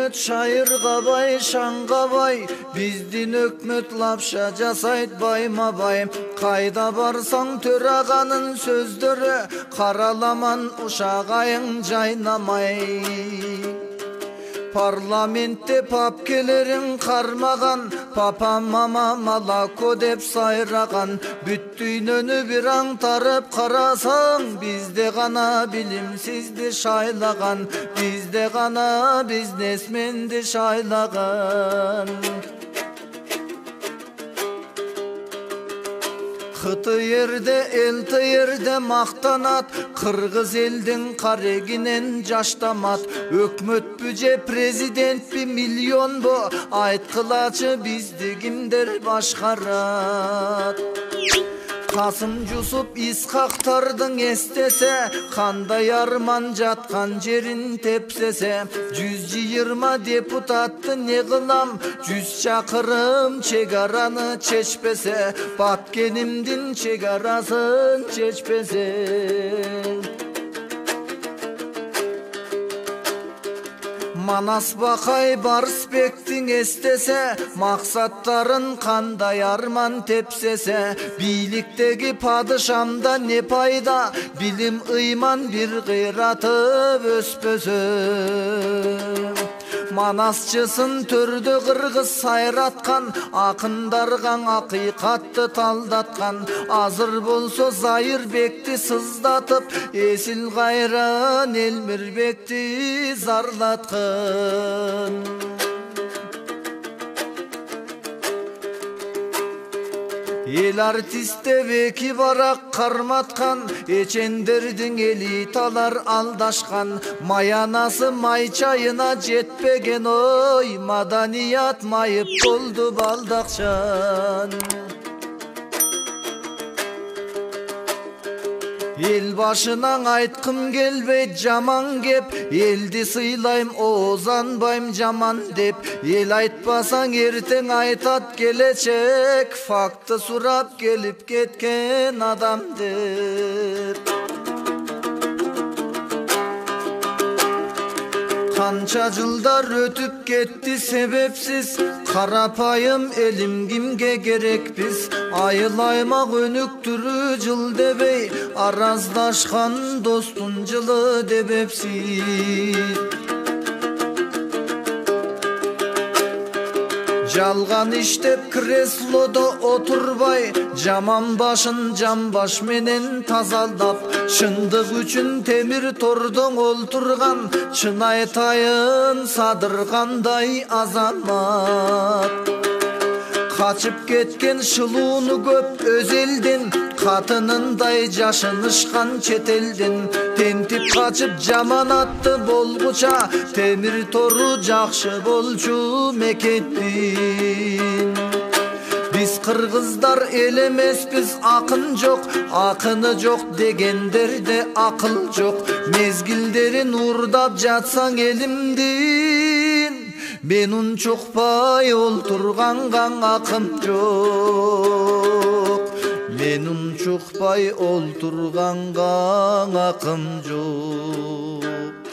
өкмөт шайыргабай шаңгабай, биздин өкмөт лапша жасайт байма-бай. Кайда барсаң төраганын сөздөрү, караламан ушагайың жайнамай. Parlamentте папкелерин кармаган, папа мама малако деп сайраган. Бүт дүйнөнү бир аңтарып карасаң, бизде гана билимсизди шайлаган, бизде гана бизнесменди шайлаган. КТРде ЛТРде мактанат, кыргыз элдин карегинен жаштамат. Өкмөтпү же президентпи миллионбу, айткылачы бизди кимдер башкарат? Касым Жусуп Исхактардын эстесе, кандай арман жаткан жерин тепсесе. 120 депутатты не кылам, 100 чакырым чегараны чечпесе, Баткенимдин чегарасын чечпесе. Манас Бакай Барысбектин эстесе, максаттарын кандай арман тепсесе. Бийликтеги падышамда не пайда, билим ыйман бир кыйратып өспөсө. Манасчысын төрдө кыргыз сайраткан, акындарга акыйкатты талдаткан. Азыр болсо Зайырбекти сыздатып, Эсил кайран Элмирбекти зарлаткан. Эл артисте беки барак карматкан, эчендердин элиталар алдашкан. Маянасы май чайына жетпеген, ой, маданият майып болду балдакчан. Эл башынан айткым келбейт жаман кеп, элди сыйлайм оозанбайм жаман деп. Эл айтпасаң эртең айтат келечек, факты сурап келип кеткен адам деп. Канча жылдар өтүп кетти себепсиз, карапайым элим кимге керекпиз? Айыл аймак өнүктүрүү жыл дебей, араздашкан достун жылы дебепсиз. Жалган иштеп креслодо отурбай, жаман башын жамбаш менен тазалдап, чындык үчүн темир тордон олтурган, чын айтайын садыргандай азамат. Качып кеткен шылууну көп өз элдин, катынындай жашынышкан чет элдин. Тентип качып жаманатты болгуча, темир тору жакшы болчу мекеттин. Биз кыргыздар эл эмеспиз, акын жок, акыны жок дегендерде акыл жок. Мезгилдерин уурдап жатсаң элимдин, мен унчукпай олтурганга акым жок. Мен унчукпай олтурганга акым жок.